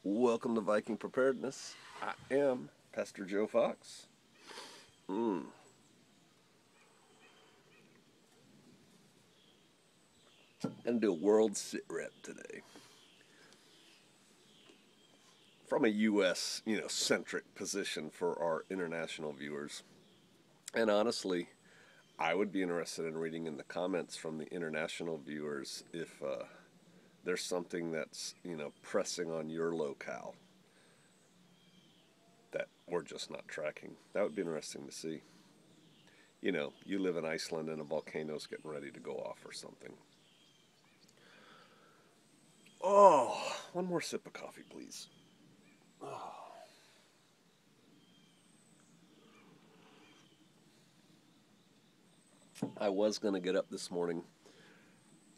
Welcome to Viking Preparedness. I am Pastor Joe Fox. Mm. And do a world sit rep today from a U.S. centric position for our international viewers. And honestly, I would be interested in reading in the comments from the international viewers if there's something that's pressing on your locale that we're just not tracking. That would be interesting to see. You live in Iceland and a volcano's getting ready to go off or something. Oh, one more sip of coffee, please. Oh. I was going to get up this morning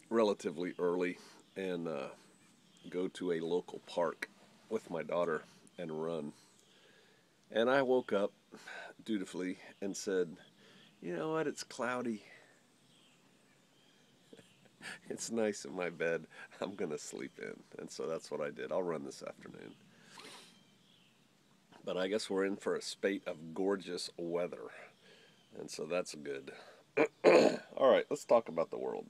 relatively early and go to a local park with my daughter and run. And I woke up dutifully and said, you know what, it's cloudy. It's nice in my bed. I'm going to sleep in. And so that's what I did. I'll run this afternoon. But I guess we're in for a spate of gorgeous weather. And so that's good. All right, let's talk about the world.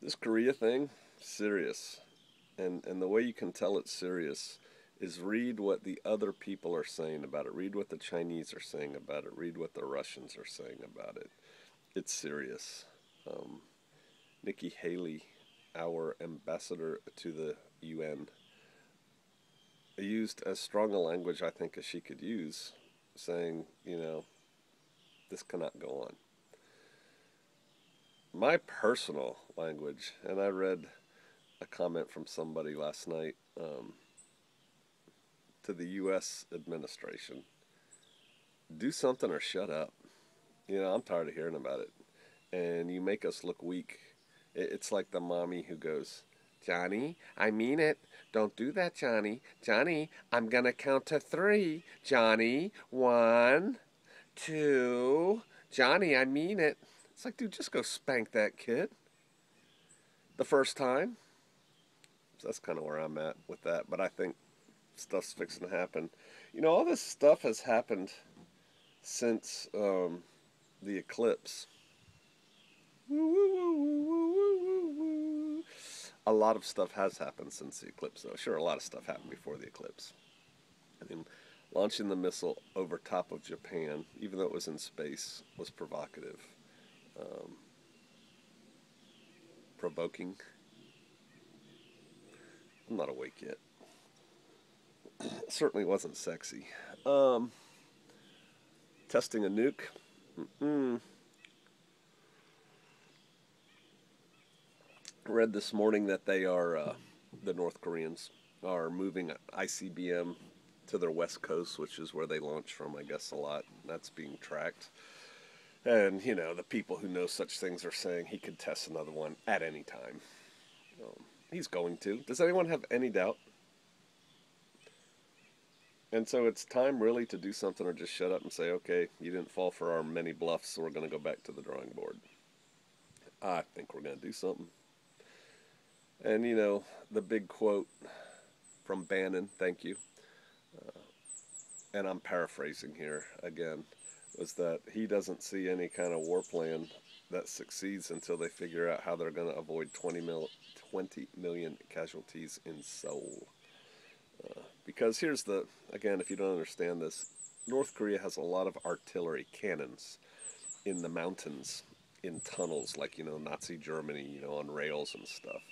This Korea thing, serious. And the way you can tell it's serious is read what the other people are saying about it. Read what the Chinese are saying about it. Read what the Russians are saying about it. It's serious. Um, Nikki Haley, our ambassador to the UN, used as strong a language I think as she could use, saying, this cannot go on. My personal language, and I read a comment from somebody last night to the U.S. administration: do something or shut up. I'm tired of hearing about it. And you make us look weak. It's like the mommy who goes, Johnny, I mean it. Don't do that, Johnny. Johnny, I'm going to count to 3. Johnny, 1, 2. Johnny, I mean it. It's like, dude, just go spank that kid the first time. So that's kind of where I'm at with that. But I think stuff's fixing to happen. All this stuff has happened since the eclipse. A lot of stuff has happened since the eclipse, though. Sure, a lot of stuff happened before the eclipse. I mean, launching the missile over top of Japan, even though it was in space, was provocative, um, provoking. I'm not awake yet. It certainly wasn't sexy. Um, Testing a nuke. Mm-mm. Read this morning that the North Koreans are moving ICBM to their west coast, which is where they launch from, I guess, a lot. That's being tracked. And, the people who know such things are saying he could test another one at any time. He's going to. Does anyone have any doubt? And so it's time really to do something or just shut up and say, okay, you didn't fall for our many bluffs, so we're going to go back to the drawing board. I think we're going to do something. And, the big quote from Bannon, thank you, and I'm paraphrasing here again, was that he doesn't see any kind of war plan that succeeds until they figure out how they're going to avoid 20 million casualties in Seoul. Because again, if you don't understand this, North Korea has a lot of artillery cannons in the mountains, in tunnels, like, Nazi Germany, on rails and stuff.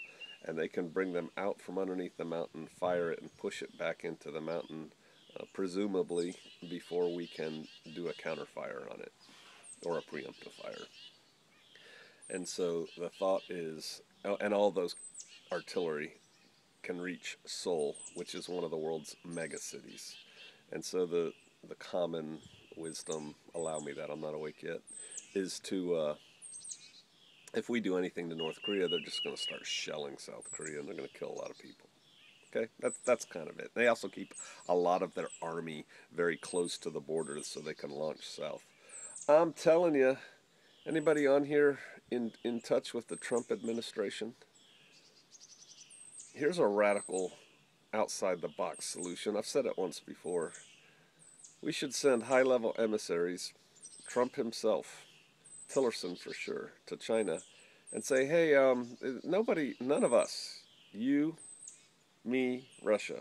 And they can bring them out from underneath the mountain, fire it, and push it back into the mountain, presumably before we can do a counterfire on it, or a preemptive fire. And so the thought is, and all those artillery can reach Seoul, which is one of the world's mega cities. And so the common wisdom, allow me that, I'm not awake yet, is to, if we do anything to North Korea, they're just going to start shelling South Korea, and they're going to kill a lot of people. Okay, that's kind of it. They also keep a lot of their army very close to the borders so they can launch south. I'm telling you, anybody on here in touch with the Trump administration? Here's a radical outside the box solution. I've said it once before. We should send high level emissaries, Trump himself, Tillerson for sure, to China and say, hey, nobody, none of us, you, me, Russia,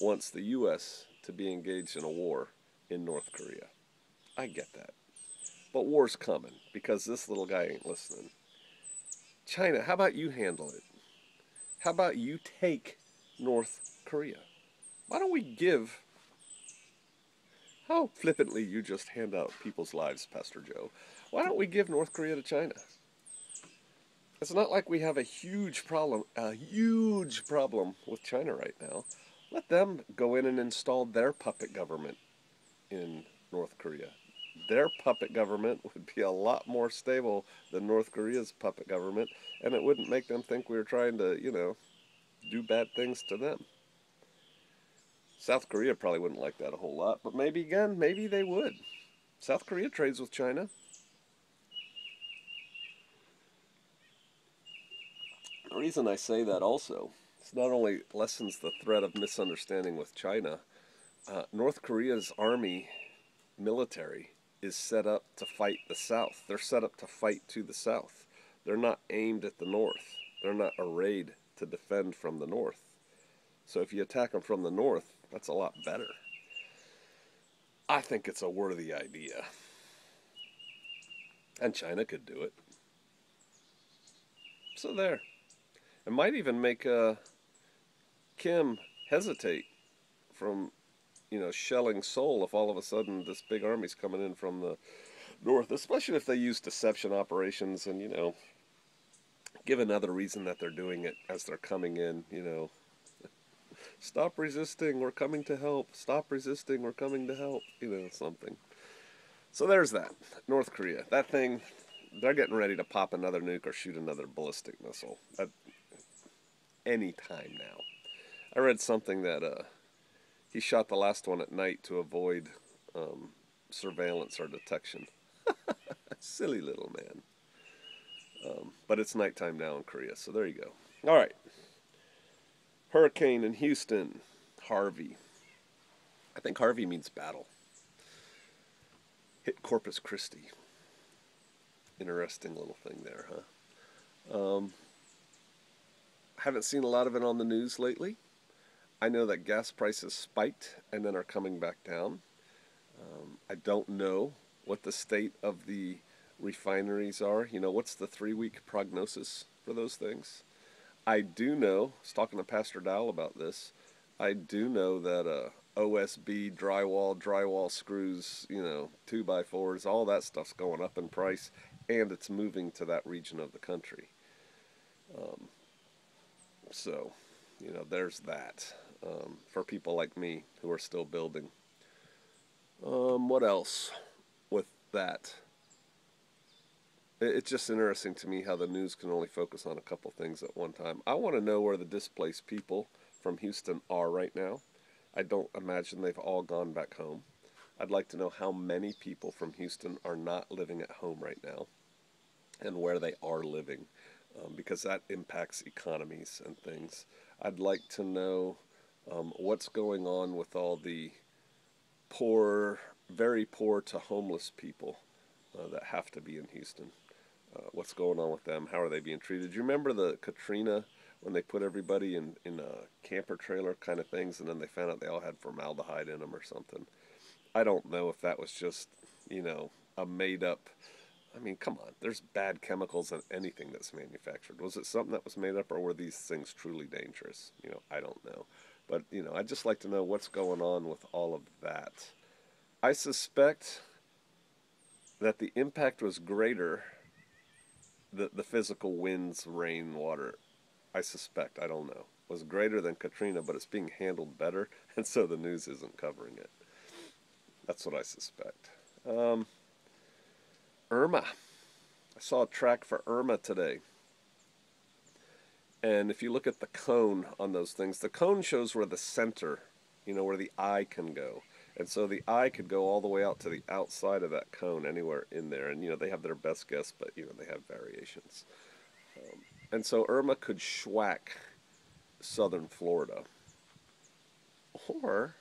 wants the U.S. to be engaged in a war in North Korea. I get that. But war's coming because this little guy ain't listening. China, how about you handle it? How about you take North Korea? Why don't we give. How flippantly you just hand out people's lives, Pastor Joe. Why don't we give North Korea to China? It's not like we have a huge problem with China right now. Let them go in and install their puppet government in North Korea. Their puppet government would be a lot more stable than North Korea's puppet government, and it wouldn't make them think we were trying to, do bad things to them. South Korea probably wouldn't like that a whole lot, but maybe they would. South Korea trades with China. The reason I say that also, it's not only lessens the threat of misunderstanding with China, North Korea's army military is set up to fight the South. They're set up to fight to the South. They're not aimed at the North. They're not arrayed to defend from the North. So if you attack them from the North, that's a lot better. I think it's a worthy idea. And China could do it. So there. It might even make Kim hesitate from, shelling Seoul if all of a sudden this big army's coming in from the north, especially if they use deception operations and, give another reason that they're doing it as they're coming in, stop resisting, we're coming to help. Stop resisting, we're coming to help, something. So there's that. North Korea. That thing, they're getting ready to pop another nuke or shoot another ballistic missile at any time now. I read something that he shot the last one at night to avoid surveillance or detection. Silly little man. But it's nighttime now in Korea, so there you go. All right. Hurricane in Houston, Harvey. I think Harvey means battle. Hit Corpus Christi. Interesting little thing there, huh? Haven't seen a lot of it on the news lately. I know that gas prices spiked and then are coming back down. I don't know what the state of the refineries are. What's the 3-week prognosis for those things? I do know, I was talking to Pastor Dowell about this, I do know that OSB, drywall screws, 2x4s, all that stuff's going up in price, and it's moving to that region of the country. So, there's that for people like me who are still building. What else with that? It's just interesting to me how the news can only focus on a couple things at one time. I want to know where the displaced people from Houston are right now. I don't imagine they've all gone back home. I'd like to know how many people from Houston are not living at home right now and where they are living, because that impacts economies and things. I'd like to know what's going on with all the poor, very poor to homeless people that have to be in Houston. What's going on with them? How are they being treated? Do you remember the Katrina when they put everybody in camper trailer kind of things, and then they found out they all had formaldehyde in them or something? I don't know if that was just, a made up. I mean, come on. There's bad chemicals in anything that's manufactured. Was it something that was made up, or were these things truly dangerous? I don't know. But, I'd just like to know what's going on with all of that. I suspect that the impact was greater, the physical winds, rain, water, I suspect, I don't know, was greater than Katrina, but it's being handled better, and so the news isn't covering it. That's what I suspect. Irma. I saw a track for Irma today. And if you look at the cone on those things, the cone shows where the center, where the eye can go. And so the eye could go all the way out to the outside of that cone, anywhere in there. And, they have their best guess, but, they have variations. And so Irma could schwack southern Florida. Or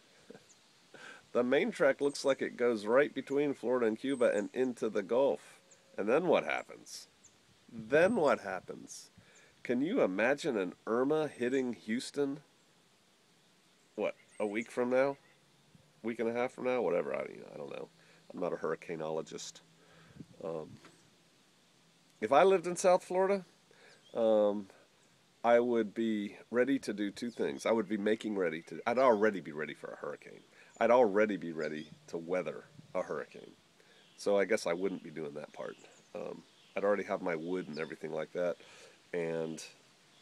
the main track looks like it goes right between Florida and Cuba and into the Gulf. And then what happens? Then what happens? Can you imagine an Irma hitting Houston? What, a week from now? Week and a half from now? Whatever. I don't know. I'm not a hurricaneologist. Um, if I lived in South Florida, um, I would be ready to do two things. I would be making ready to. I'd already be ready for a hurricane. I'd already be ready to weather a hurricane. So I guess I wouldn't be doing that part. Um, I'd already have my wood and everything like that, and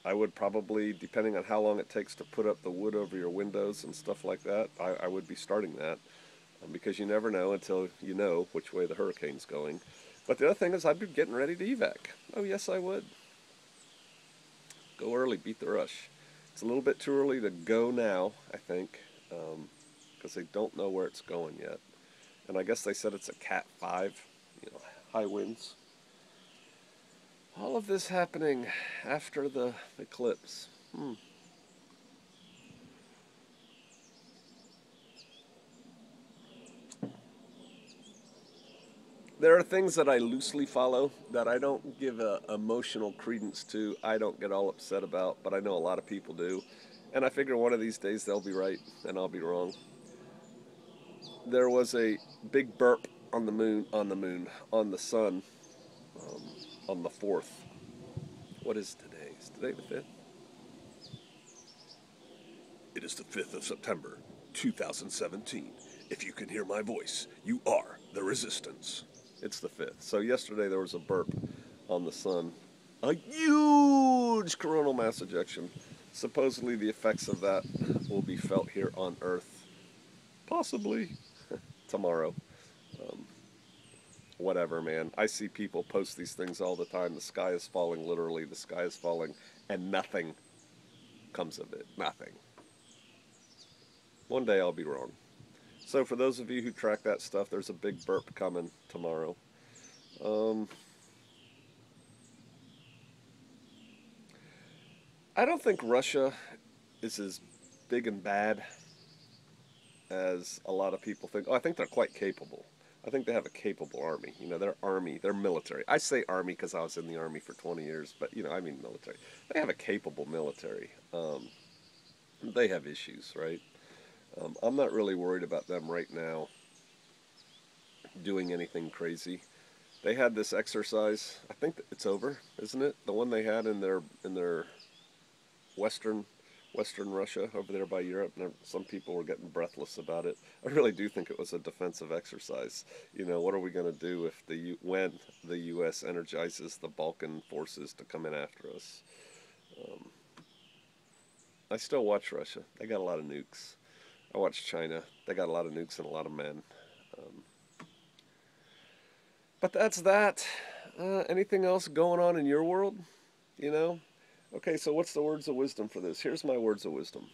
I would probably, depending on how long it takes to put up the wood over your windows and stuff like that, I would be starting that because you never know until you know which way the hurricane's going. But the other thing is, I'd be getting ready to evac. Oh yes, I would. Go early, beat the rush. It's a little bit too early to go now, I think, because they don't know where it's going yet. And I guess they said it's a Cat 5, high winds. All of this happening after the eclipse. There are things that I loosely follow that I don't give a emotional credence to. I don't get all upset about, but I know a lot of people do. And I figure one of these days they'll be right and I'll be wrong. There was a big burp on the sun, um, on the 4th. What is today? Is today the 5th? It is the 5th of September, 2017. If you can hear my voice, you are the resistance. It's the 5th. So yesterday there was a burp on the sun. A huge coronal mass ejection. Supposedly the effects of that will be felt here on Earth. Possibly tomorrow. Um, Whatever, man. I see people post these things all the time. The sky is falling, literally. The sky is falling, and nothing comes of it. Nothing. One day I'll be wrong. So for those of you who track that stuff, there's a big burp coming tomorrow. Um, I don't think Russia is as big and bad as a lot of people think. Oh, I think they're quite capable. I think they have a capable army. Their army, their military. I say army because I was in the army for 20 years, but I mean military. They have a capable military. They have issues, right? I'm not really worried about them right now doing anything crazy. They had this exercise. I think it's over, isn't it? The one they had in their western Western Russia over there by Europe. And some people were getting breathless about it. I really do think it was a defensive exercise. What are we going to do if when the U.S. energizes the Balkan forces to come in after us? Um, I still watch Russia. They got a lot of nukes. I watch China. They got a lot of nukes and a lot of men. Um, but that's that. Anything else going on in your world? You know? Okay, so what's the words of wisdom for this? Here's my words of wisdom.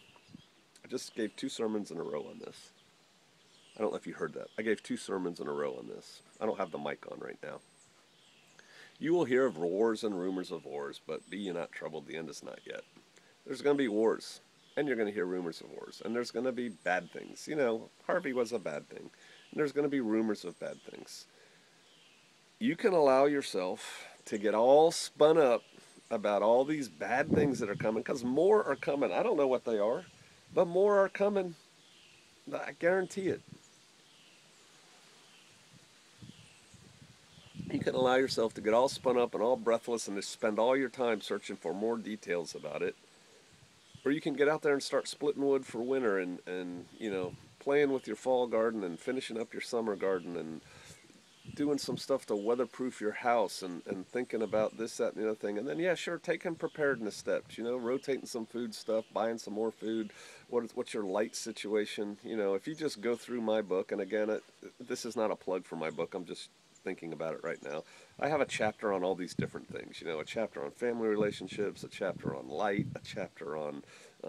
I just gave 2 sermons in a row on this. I don't know if you heard that. I gave 2 sermons in a row on this. I don't have the mic on right now. You will hear of wars and rumors of wars, but be ye not troubled, the end is not yet. There's going to be wars, and you're going to hear rumors of wars, and there's going to be bad things. Harvey was a bad thing, and there's going to be rumors of bad things. You can allow yourself to get all spun up about all these bad things that are coming, because more are coming. I don't know what they are, but more are coming. I guarantee it. You can allow yourself to get all spun up and all breathless and just spend all your time searching for more details about it. Or you can get out there and start splitting wood for winter and playing with your fall garden and finishing up your summer garden and doing some stuff to weatherproof your house and thinking about this, that, and the other thing. And then, yeah, sure, taking preparedness steps, rotating some food stuff, buying some more food. What's your light situation? If you just go through my book, and again, this is not a plug for my book, I'm just thinking about it right now. I have a chapter on all these different things, a chapter on family relationships, a chapter on light, a chapter on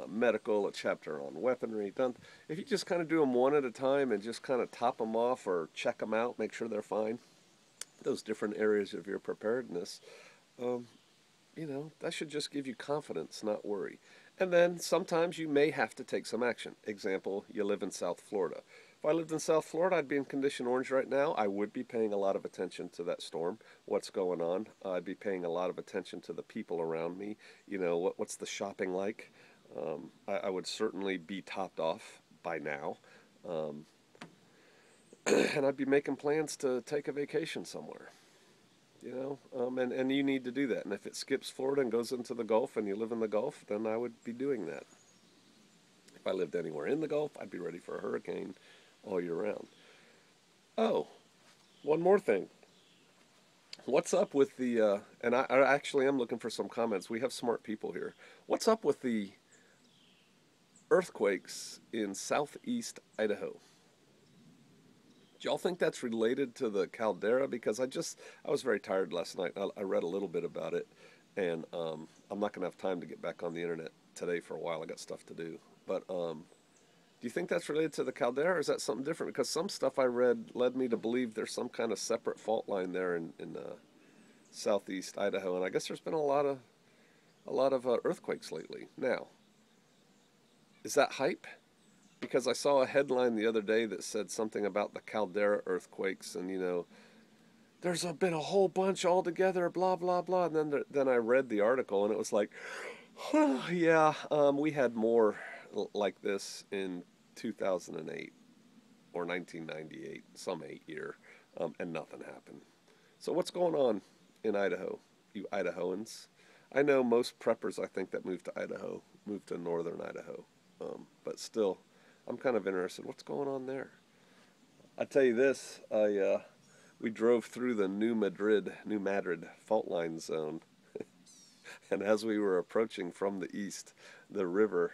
medical, a chapter on weaponry. If you just kind of do them one at a time and just kind of top them off or check them out, make sure they're fine, those different areas of your preparedness, that should just give you confidence, not worry. And then sometimes you may have to take some action. Example, you live in South Florida. If I lived in South Florida, I'd be in condition orange right now. I would be paying a lot of attention to that storm, what's going on. I'd be paying a lot of attention to the people around me. You know, what's the shopping like? I would certainly be topped off by now. Um, and I'd be making plans to take a vacation somewhere. And you need to do that. And if it skips Florida and goes into the Gulf and you live in the Gulf, then I would be doing that. If I lived anywhere in the Gulf, I'd be ready for a hurricane all year round. Oh, one more thing. What's up with the, and I actually am looking for some comments. We have smart people here. What's up with the earthquakes in southeast Idaho? Do y'all think that's related to the caldera? Because I was very tired last night. I read a little bit about it, and I'm not going to have time to get back on the internet today for a while. I got stuff to do. But do you think that's related to the caldera, or is that something different? Because some stuff I read led me to believe there's some kind of separate fault line there in southeast Idaho, and I guess there's been a lot of earthquakes lately. Now, is that hype? Because I saw a headline the other day that said something about the caldera earthquakes, and there's been a whole bunch all together, blah blah blah. And then I read the article, and it was like, oh, yeah, we had more like this in 2008 or 1998, some 8 year, and nothing happened. So what's going on in Idaho, you Idahoans? I know most preppers, I think, that moved to Idaho moved to northern Idaho, but still, I'm kind of interested. What's going on there? I tell you this, we drove through the New Madrid fault line zone, and as we were approaching from the east, the river,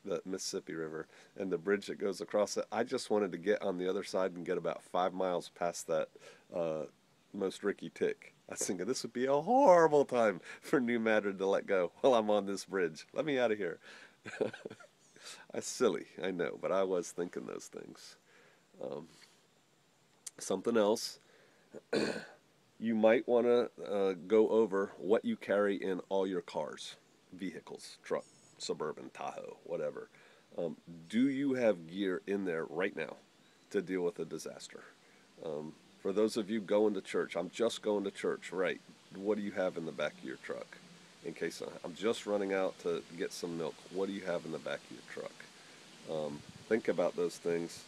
the Mississippi River, and the bridge that goes across it, I just wanted to get on the other side and get about 5 miles past that most Ricky Tick. I was thinking this would be a horrible time for New Madrid to let go while I'm on this bridge. Let me out of here. That's silly, I know, but I was thinking those things. Um, Something else, you might want to go over what you carry in all your cars, vehicles, truck, Suburban, Tahoe, whatever. Um, do you have gear in there right now to deal with a disaster? For those of you going to church, I'm just going to church, right? What do you have in the back of your truck? In case I'm just running out to get some milk, what do you have in the back of your truck? Think about those things.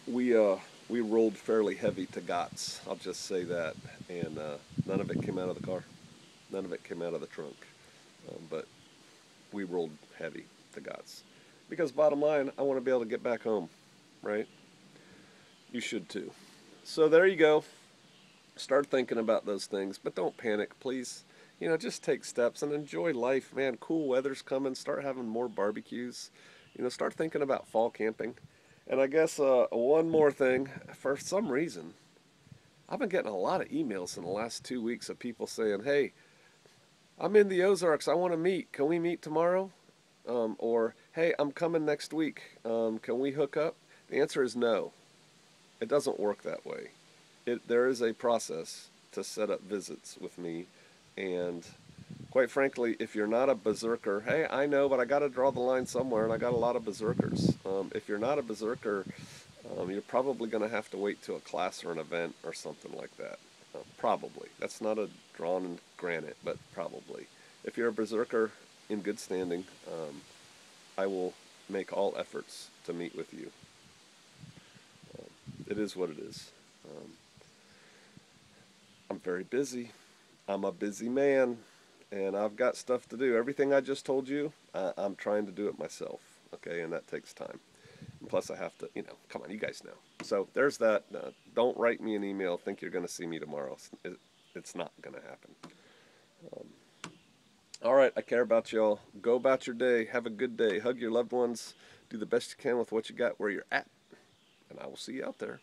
We uh, we rolled fairly heavy to GOTS. I'll just say that, and none of it came out of the car. None of it came out of the trunk. But we rolled heavy to GOTS because bottom line, I want to be able to get back home, right? You should too. So there you go. Start thinking about those things, but don't panic, please. Just take steps and enjoy life, man. Cool weather's coming. Start having more barbecues. Start thinking about fall camping. And I guess one more thing. For some reason, I've been getting a lot of emails in the last 2 weeks of people saying, "Hey, I'm in the Ozarks. I want to meet. Can we meet tomorrow?" Or, "Hey, I'm coming next week. Can we hook up?" The answer is no. It doesn't work that way. There is a process to set up visits with me, and quite frankly, if you're not a berserker, hey, I know, but I got to draw the line somewhere, and I got a lot of berserkers. If you're not a berserker, you're probably going to have to wait to a class or an event or something like that. Probably. That's not a drawn in granite, but probably. If you're a berserker in good standing, I will make all efforts to meet with you. It is what it is. Um, I'm very busy. I'm a busy man, and I've got stuff to do. Everything I just told you, I'm trying to do it myself, okay, and that takes time. And plus, I have to, come on, you guys know. So there's that. Don't write me an email, think you're going to see me tomorrow. It's not going to happen. Um, all right, I care about y'all. Go about your day. Have a good day. Hug your loved ones. Do the best you can with what you got where you're at. And I will see you out there.